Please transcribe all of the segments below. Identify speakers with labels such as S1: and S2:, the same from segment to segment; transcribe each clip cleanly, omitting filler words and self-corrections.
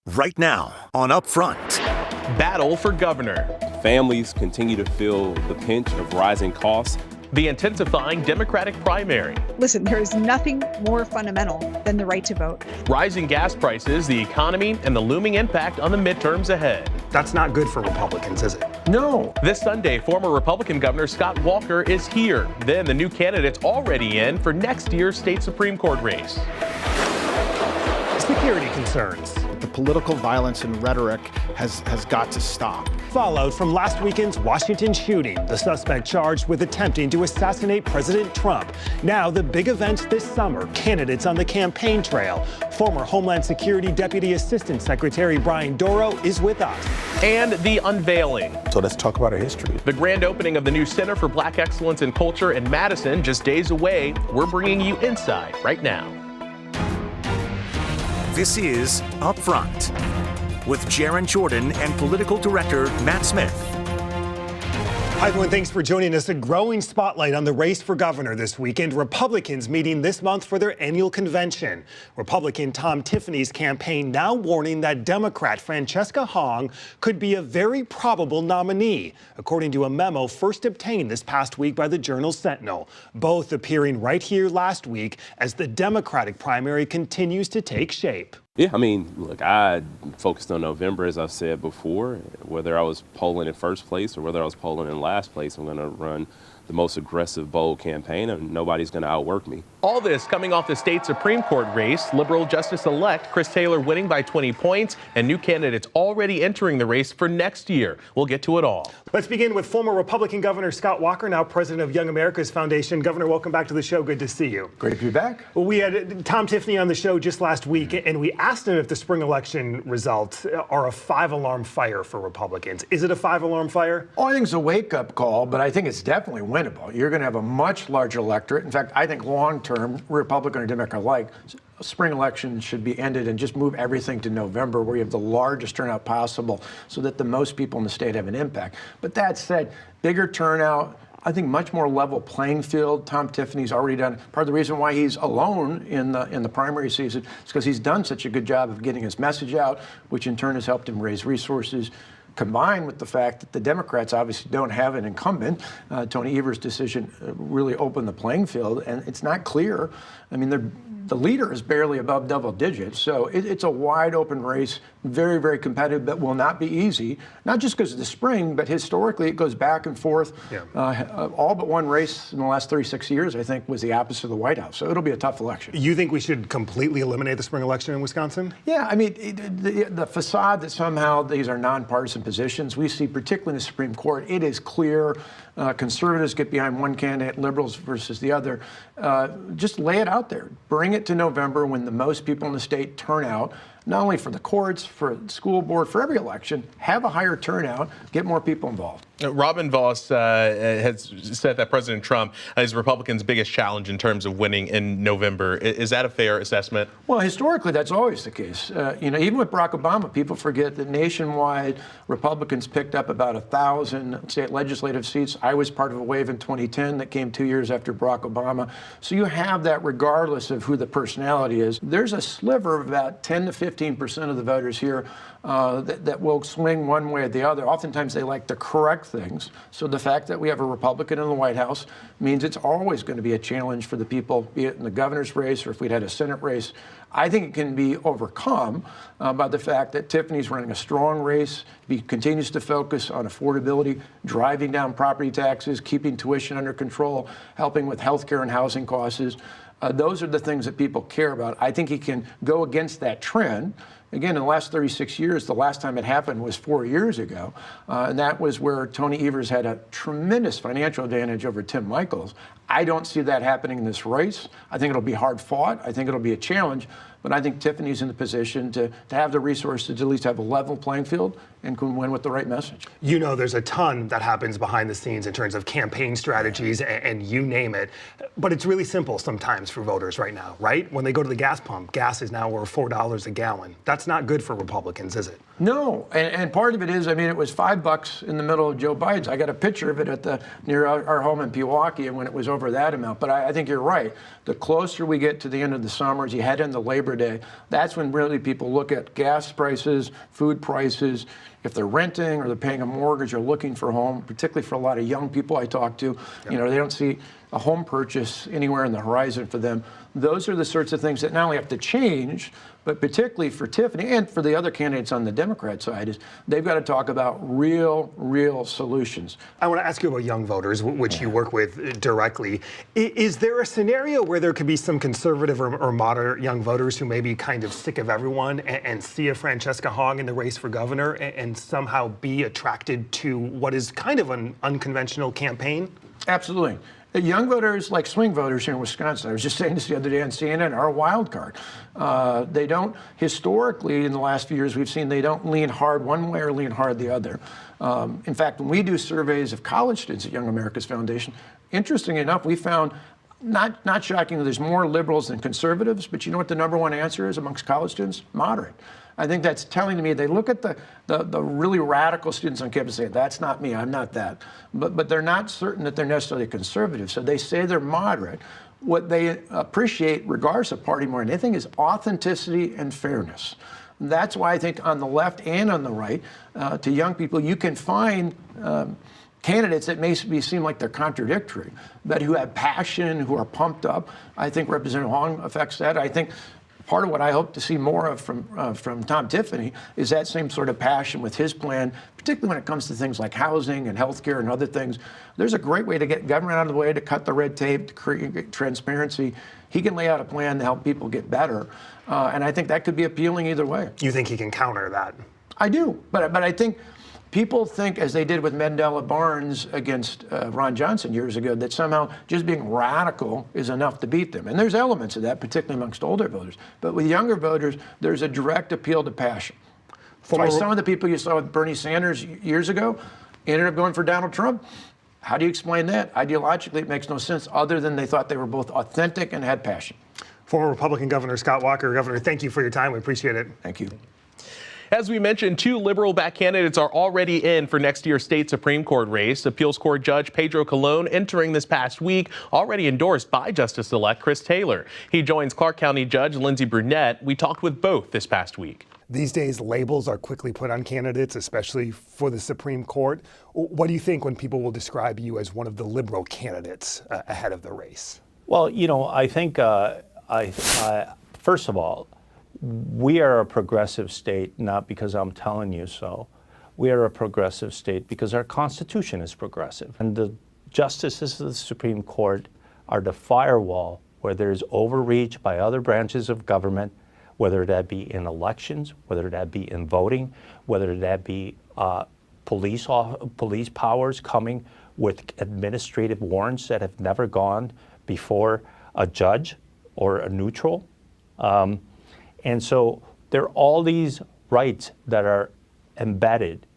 S1: Right now on Upfront.
S2: Battle for governor.
S3: Families continue to feel the pinch of rising costs.
S2: The intensifying Democratic primary.
S4: Listen, there is nothing more fundamental than the right to vote.
S2: Rising gas prices, the economy, and the looming impact on the midterms ahead.
S5: That's not good for Republicans, is it?
S2: No. This Sunday, former Republican Governor Sockt Walker is here. Then the new candidate's already in for next year's state Supreme Court race.
S5: Security concerns.
S6: The political violence and rhetoric has got to stop.
S5: Fallout from last weekend's Washington shooting. The suspect charged with attempting to assassinate President Trump. Now the big events this summer. Candidates on the campaign trail. Former Homeland Security Deputy Assistant Secretary Brian Doro is with us.
S2: And the unveiling.
S7: So let's talk about our history.
S2: The grand opening of the new Center for Black Excellence in Culture in Madison just days away. We're bringing you inside right now.
S1: This is Upfront with Jaron Jordan and political director Matt Smith.
S5: Hi, everyone. Thanks for joining us. A growing spotlight on the race for governor this weekend. Republicans meeting this month for their annual convention. Republican Tom Tiffany's campaign now warning that Democrat Francesca Hong could be a very probable nominee, according to a memo first obtained this past week by the Journal Sentinel. Both appearing right here last week as the Democratic primary continues to take shape.
S3: Yeah, I mean, look, I focused on November, as I've said before. Whether I was polling in first place or whether I was polling in last place, I'm going to run the most aggressive, bold campaign, and nobody's going to outwork me.
S2: All this coming off the state Supreme Court race. Liberal Justice-elect Chris Taylor winning by 20 points, and new candidates already entering the race for next year. We'll get to it all.
S5: Let's begin with former Republican Governor Sockt Walker, now president of Young America's Foundation. Governor, welcome back to the show. Good to see you.
S7: Great to be back.
S5: Well, we had Tom Tiffany on the show just last week, and we asked him if the spring election results are a 5-alarm fire for Republicans. Is it a 5-alarm fire?
S7: Oh, I think it's a wake-up call, but I think it's definitely winnable. You're going to have a much larger electorate. In fact, I think long-term, Republican or Democrat alike, spring elections should be ended and just move everything to November, where you have the largest turnout possible so that the most people in the state have an impact. But that said, bigger turnout, I think much more level playing field. Tom Tiffany's already done. Part of the reason why he's alone in the primary season is because he's done such a good job of getting his message out, which in turn has helped him raise resources, combined with the fact that the Democrats obviously don't have an incumbent. Tony Evers' decision really opened the playing field, and it's not clear. I mean, the leader is barely above double digits, so it's a wide open race, very, very competitive, but will not be easy, not just because of the spring, but historically it goes back and forth. Yeah. All but one race in the last 36 years, I think, was the opposite of the White House, so it'll be a tough election.
S5: You think we should completely eliminate the spring election in Wisconsin?
S7: Yeah, I mean, the facade that somehow these are nonpartisan positions, we see particularly in the Supreme Court, it is clear. Conservatives get behind one candidate, liberals versus the other. Just lay it out there. Bring it to November when the most people in the state turn out, not only for the courts, for the school board, for every election. Have a higher turnout, get more people involved.
S2: Robin Voss has said that President Trump is Republicans' biggest challenge in terms of winning in November. Is that a fair assessment?
S7: Well, historically, that's always the case. Even with Barack Obama, people forget that nationwide Republicans picked up about 1,000 state legislative seats. I was part of a wave in 2010 that came 2 years after Barack Obama. So you have that regardless of who the personality is. There's a sliver of about 10 to 15% of the voters here that will swing one way or the other. Oftentimes they like to correct things. So the fact that we have a Republican in the White House means it's always going to be a challenge for the people, be it in the governor's race or if we'd had a Senate race. I think it can be overcome by the fact that Tiffany's running a strong race. He continues to focus on affordability, driving down property taxes, keeping tuition under control, helping with health care and housing costs. Those are the things that people care about. I think he can go against that trend. Again, in the last 36 years, the last time it happened was 4 years ago, and that was where Tony Evers had a tremendous financial advantage over Tim Michels. I don't see that happening in this race. I think it'll be hard fought. I think it'll be a challenge, but I think Tiffany's in the position to have the resources to at least have a level playing field and can win with the right message.
S5: You know, there's a ton that happens behind the scenes in terms of campaign strategies and you name it, but it's really simple sometimes for voters right now, right? When they go to the gas pump, gas is now over $4 a gallon. That's that's not good for Republicans, is it?
S7: No, and part of it is, I mean, it was $5 in the middle of Joe Biden's. I got a picture of it near our home in Pewaukee, and when it was over that amount. But I think you're right. The closer we get to the end of the summer, as you head into Labor Day, that's when really people look at gas prices, food prices. If they're renting or they're paying a mortgage or looking for a home, particularly for a lot of young people I talk to, you know, they don't see a home purchase anywhere in the horizon for them. Those are the sorts of things that not only have to change, but particularly for Tiffany and for the other candidates on the Democrat side, is they've got to talk about real solutions.
S5: I want to ask you about young voters, which you work with directly. Is there a scenario where there could be some conservative or moderate young voters who may be kind of sick of everyone and see a Francesca Hogg in the race for governor and somehow be attracted to what is kind of an unconventional campaign?
S7: Absolutely. Young voters, like swing voters here in Wisconsin, I was just saying this the other day on CNN, are a wild card. They don't, historically, in the last few years, we've seen they don't lean hard one way or lean hard the other. In fact, when we do surveys of college students at Young America's Foundation, interestingly enough, we found, not shockingly, there's more liberals than conservatives, but you know what the number one answer is amongst college students? Moderate. I think that's telling to me they look at the really radical students on campus and say, that's not me, I'm not that. But they're not certain that they're necessarily conservative, so they say they're moderate. What they appreciate, regardless of party more than anything, is authenticity and fairness. That's why I think on the left and on the right, to young people, you can find candidates that may seem like they're contradictory, but who have passion, who are pumped up. I think Representative Hong affects that. I think part of what I hope to see more of from Tom Tiffany is that same sort of passion with his plan, particularly when it comes to things like housing and healthcare and other things. There's a great way to get government out of the way, to cut the red tape, to create transparency. He can lay out a plan to help people get better, and I think that could be appealing either way.
S5: You think he can counter that?
S7: I do, but I think people think, as they did with Mandela Barnes against Ron Johnson years ago, that somehow just being radical is enough to beat them. And there's elements of that, particularly amongst older voters. But with younger voters, there's a direct appeal to passion. That's why some of the people you saw with Bernie Sanders years ago ended up going for Donald Trump. How do you explain that? Ideologically, it makes no sense other than they thought they were both authentic and had passion.
S5: Former Republican Governor Soctt Walker. Governor, thank you for your time. We appreciate it.
S7: Thank you.
S2: As we mentioned, 2 liberal-backed candidates are already in for next year's state Supreme Court race. Appeals Court Judge Pedro Colon entering this past week, already endorsed by Justice-elect Chris Taylor. He joins Clark County Judge Lindsey Brunette. We talked with both this past week.
S5: These days, labels are quickly put on candidates, especially for the Supreme Court. What do you think when people will describe you as one of the liberal candidates ahead of the race?
S8: Well, you know, I think, first of all, we are a progressive state, not because I'm telling you so. We are a progressive state because our Constitution is progressive. And the justices of the Supreme Court are the firewall where there's overreach by other branches of government, whether that be in elections, whether that be in voting, whether that be police powers coming with administrative warrants that have never gone before a judge or a neutral. And so there are all these rights that are embedded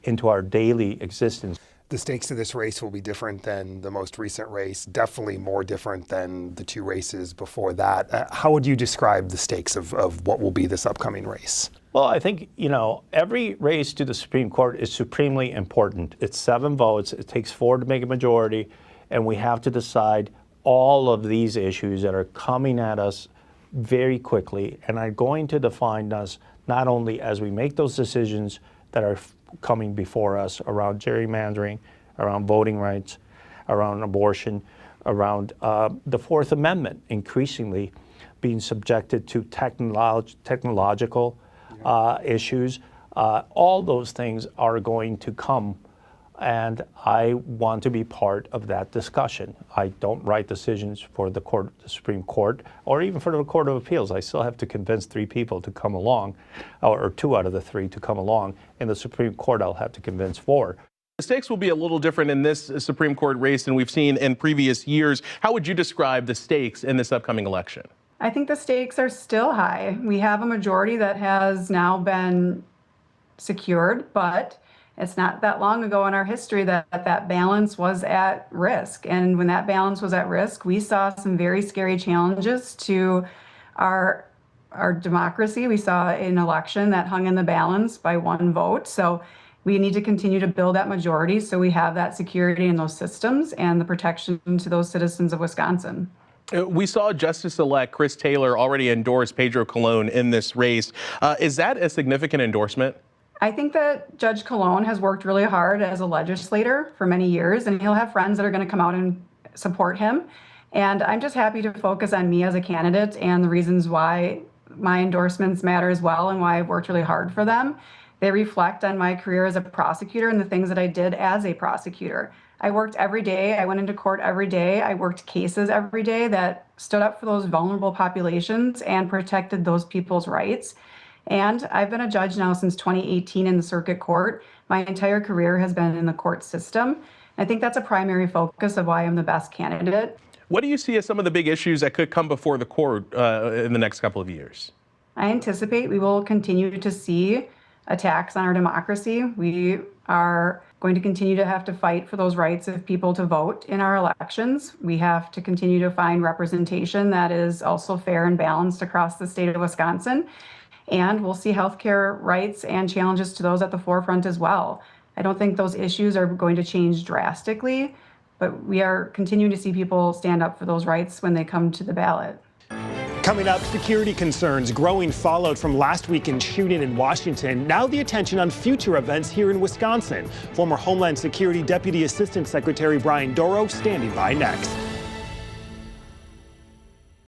S8: into our daily existence.
S5: The stakes of this race will be different than the most recent race, definitely more different than the 2 races before that. How would you describe the stakes of what will be this upcoming race?
S8: Well, I think, you know, every race to the Supreme Court is supremely important. It's 7 votes. It takes 4 to make a majority, and we have to decide all of these issues that are coming at us very quickly and are going to define us not only as we make those decisions that are coming before us around gerrymandering, around voting rights, around abortion, around the Fourth Amendment increasingly being subjected to technological issues. All those things are going to come, and I want to be part of that discussion. I don't write decisions for the Supreme Court, or even for the Court of Appeals. I still have to convince 3 people to come along, or 2 out of the 3 to come along. In the Supreme Court, I'll have to convince 4.
S2: The stakes will be a little different in this Supreme Court race than we've seen in previous years. How would you describe the stakes in this upcoming election?
S9: I think the stakes are still high. We have a majority that has now been secured, but it's not that long ago in our history that balance was at risk. And when that balance was at risk, we saw some very scary challenges to our our democracy. We saw an election that hung in the balance by one vote. So we need to continue to build that majority so we have that security in those systems and the protection to those citizens of Wisconsin.
S2: We saw Justice-elect Chris Taylor already endorse Pedro Colon in this race. Is that a significant endorsement?
S9: I think that Judge Colon has worked really hard as a legislator for many years, and he'll have friends that are going to come out and support him. And I'm just happy to focus on me as a candidate and the reasons why my endorsements matter as well and why I've worked really hard for them. They reflect on my career as a prosecutor and the things that I did as a prosecutor. I worked every day. I went into court every day. I worked cases every day that stood up for those vulnerable populations and protected those people's rights. And I've been a judge now since 2018 in the circuit court. My entire career has been in the court system. I think that's a primary focus of why I'm the best candidate.
S2: What do you see as some of the big issues that could come before the court in the next couple of years?
S9: I anticipate we will continue to see attacks on our democracy. We are going to continue to have to fight for those rights of people to vote in our elections. We have to continue to find representation that is also fair and balanced across the state of Wisconsin. And we'll see healthcare rights and challenges to those at the forefront as well. I don't think those issues are going to change drastically, but we are continuing to see people stand up for those rights when they come to the ballot.
S5: Coming up, security concerns, growing fallout from last weekend's shooting in Washington. Now the attention on future events here in Wisconsin. Former Homeland Security Deputy Assistant Secretary Brian Dorough standing by next.